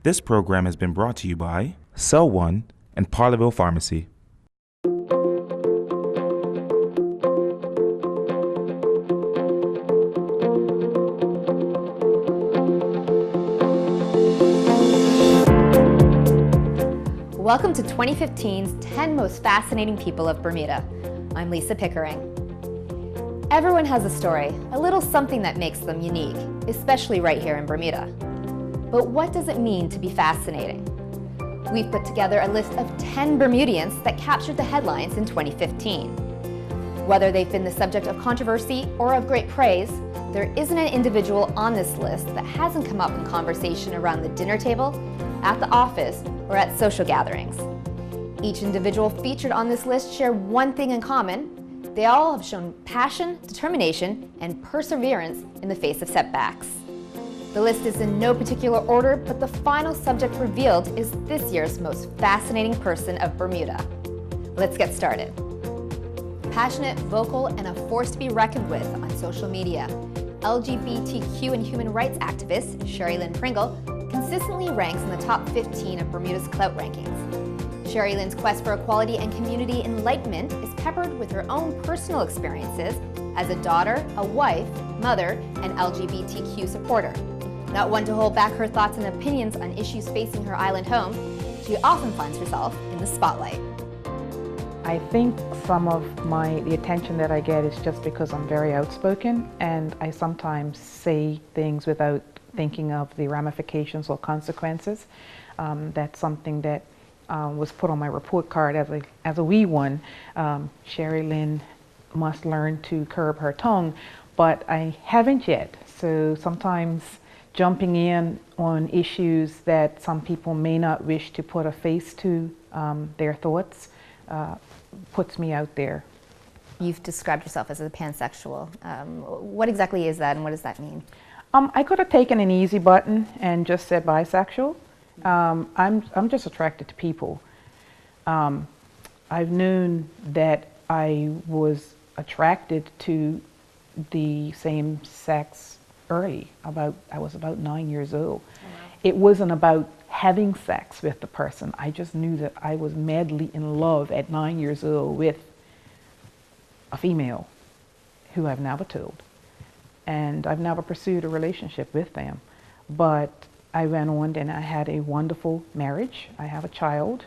This program has been brought to you by Cell One and Parleyville Pharmacy. Welcome to 2015's 10 Most Fascinating People of Bermuda. I'm Lisa Pickering. Everyone has a story, a little something that makes them unique, especially right here in Bermuda. But what does it mean to be fascinating? We've put together a list of 10 Bermudians that captured the headlines in 2015. Whether they've been the subject of controversy or of great praise, there isn't an individual on this list that hasn't come up in conversation around the dinner table, at the office, or at social gatherings. Each individual featured on this list share one thing in common. They all have shown passion, determination, and perseverance in the face of setbacks. The list is in no particular order, but the final subject revealed is this year's most fascinating person of Bermuda. Let's get started. Passionate, vocal, and a force to be reckoned with on social media, LGBTQ and human rights activist Shari-Lynn Pringle consistently ranks in the top 15 of Bermuda's clout rankings. Shari-Lynn's quest for equality and community enlightenment is peppered with her own personal experiences as a daughter, a wife, mother, and LGBTQ supporter. Not one to hold back her thoughts and opinions on issues facing her island home, she often finds herself in the spotlight. I think some of the attention that I get is just because I'm very outspoken, and I sometimes say things without thinking of the ramifications or consequences. That's something that was put on my report card as a wee one. Shari-Lynn must learn to curb her tongue, but I haven't yet. So sometimes jumping in on issues that some people may not wish to put a face to their thoughts puts me out there. You've described yourself as a pansexual. What exactly is that, and what does that mean? I could have taken an easy button and just said bisexual. I'm just attracted to people. I've known that I was attracted to the same sex early. I was about 9 years old. Oh, wow. It wasn't about having sex with the person. I just knew that I was madly in love at 9 years old with a female who I've never told. And I've never pursued a relationship with them. But I went on and I had a wonderful marriage. I have a child.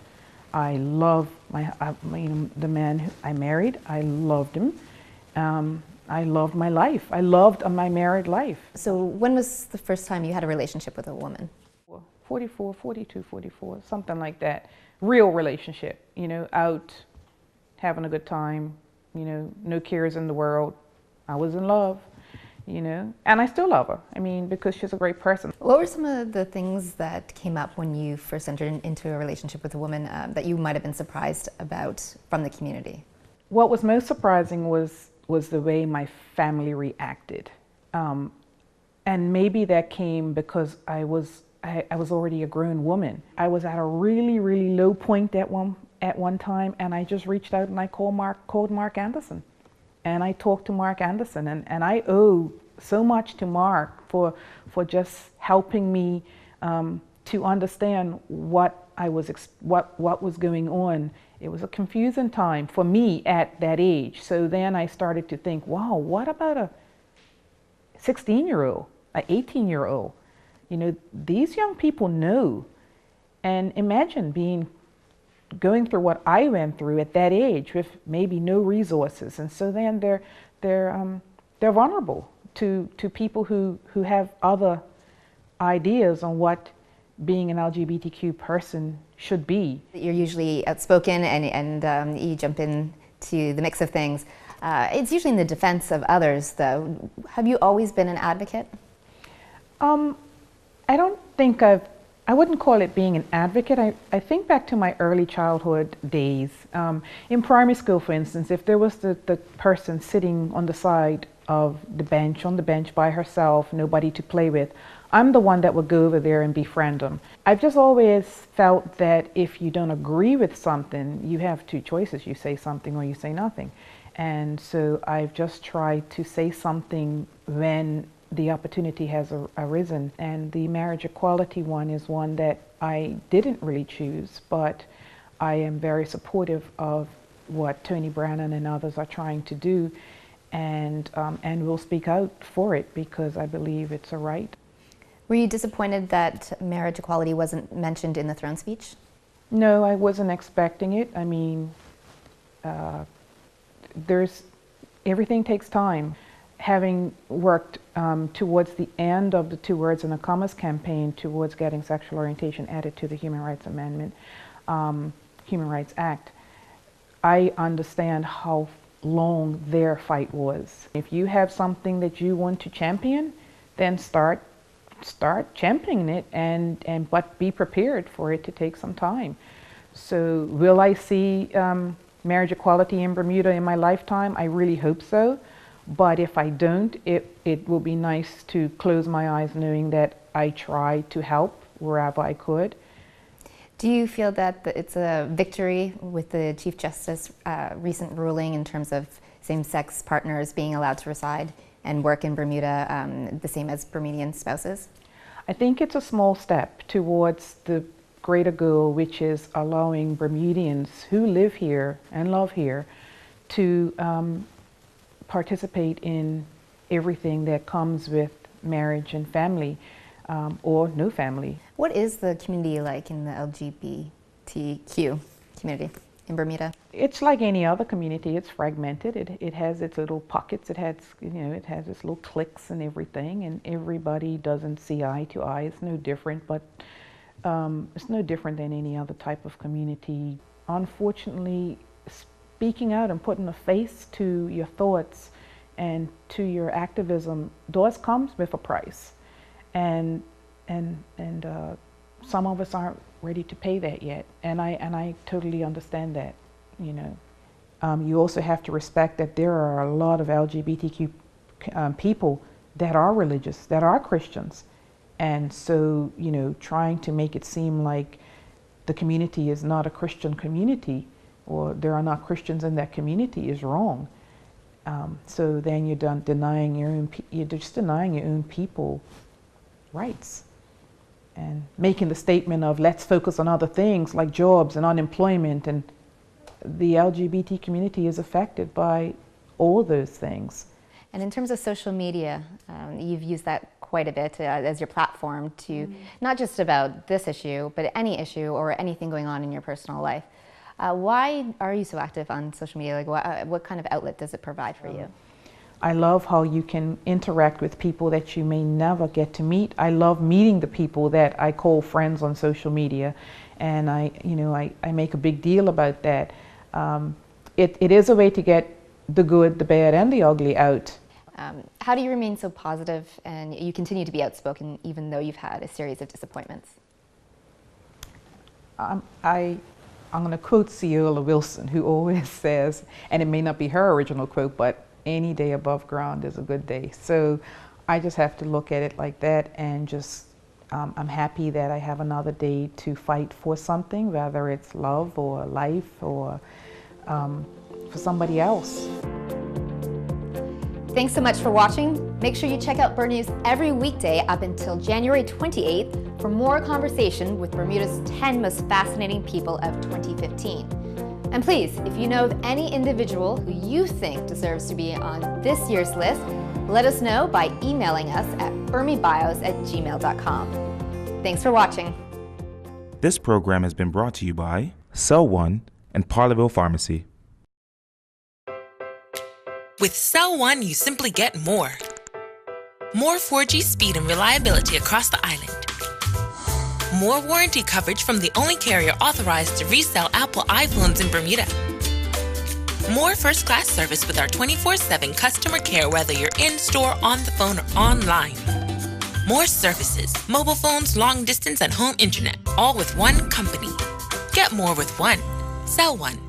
I love the man who I married. I loved him. I loved my life. I loved my married life. So when was the first time you had a relationship with a woman? 44, 42, 44, something like that. Real relationship, out having a good time, no cares in the world. I was in love. And I still love her. Because she's a great person. What were some of the things that came up when you first entered into a relationship with a woman that you might have been surprised about from the community? What was most surprising was the way my family reacted. And maybe that came because I was already a grown woman. I was at a really, really low point at one time, and I just reached out and I called Mark Anderson. And I talked to Mark Anderson, and I owe so much to Mark for just helping me to understand what was going on. It was a confusing time for me at that age. So then I started to think, wow, what about a 16-year-old, an 18-year-old? These young people know. And imagine going through what I went through at that age with maybe no resources, and so then they're vulnerable to people who have other ideas on what being an LGBTQ person should be. You're usually outspoken and you jump into the mix of things. It's usually in the defense of others, though. Have you always been an advocate? I don't think I wouldn't call it being an advocate. I think back to my early childhood days. In primary school, for instance, if there was the person sitting on the side of the bench, on the bench by herself, nobody to play with, I'm the one that would go over there and befriend them. I've just always felt that if you don't agree with something, you have two choices. You say something or you say nothing. And so I've just tried to say something when the opportunity has arisen. And the marriage equality one is one that I didn't really choose, but I am very supportive of what Tony Brannan and others are trying to do, and will speak out for it because I believe it's a right. Were you disappointed that marriage equality wasn't mentioned in the throne speech? No, I wasn't expecting it. I mean, everything takes time. Having worked towards the end of the Two Words and a Commas campaign towards getting sexual orientation added to the Human Rights Amendment, Human Rights Act, I understand how long their fight was. If you have something that you want to champion, then start championing it, but be prepared for it to take some time. So will I see marriage equality in Bermuda in my lifetime? I really hope so. But if I don't, it will be nice to close my eyes knowing that I tried to help wherever I could. Do you feel that it's a victory with the Chief Justice recent ruling in terms of same-sex partners being allowed to reside and work in Bermuda the same as Bermudian spouses? I think it's a small step towards the greater goal, which is allowing Bermudians who live here and love here to participate in everything that comes with marriage and family, or no family. What is the community like in the LGBTQ community in Bermuda? It's like any other community. It's fragmented. It has its little pockets. It has its little cliques and everything, and everybody doesn't see eye to eye. It's no different, but it's no different than any other type of community. Unfortunately, speaking out and putting a face to your thoughts and to your activism does come with a price, and some of us aren't ready to pay that yet, and I totally understand that. You also have to respect that there are a lot of LGBTQ people that are religious, that are Christians, and so trying to make it seem like the community is not a Christian community, or there are not Christians in that community, is wrong. So then you're denying you're just denying your own people rights, and making the statement of let's focus on other things like jobs and unemployment, and the LGBT community is affected by all those things. And in terms of social media, you've used that quite a bit as your platform to not just about this issue, but any issue or anything going on in your personal life. Why are you so active on social media? Like, what kind of outlet does it provide for you? I love how you can interact with people that you may never get to meet. I love meeting the people that I call friends on social media, and I make a big deal about that. It is a way to get the good, the bad, and the ugly out. How do you remain so positive and you continue to be outspoken even though you've had a series of disappointments? I'm going to quote Ciola Wilson, who always says, and it may not be her original quote, but any day above ground is a good day. So I just have to look at it like that, and just I'm happy that I have another day to fight for something, whether it's love or life or for somebody else. Thanks so much for watching. Make sure you check out Bird News every weekday up until January 28th for more conversation with Bermuda's 10 most fascinating people of 2015. And please, if you know of any individual who you think deserves to be on this year's list, let us know by emailing us at bermiebios@gmail.com. Thanks for watching. This program has been brought to you by Cell One and Parleville Pharmacy. With Cell One, you simply get more. More 4G speed and reliability across the island. More warranty coverage from the only carrier authorized to resell Apple iPhones in Bermuda. More first-class service with our 24/7 customer care, whether you're in-store, on the phone, or online. More services, mobile phones, long distance, and home internet, all with one company. Get more with one. Cell One.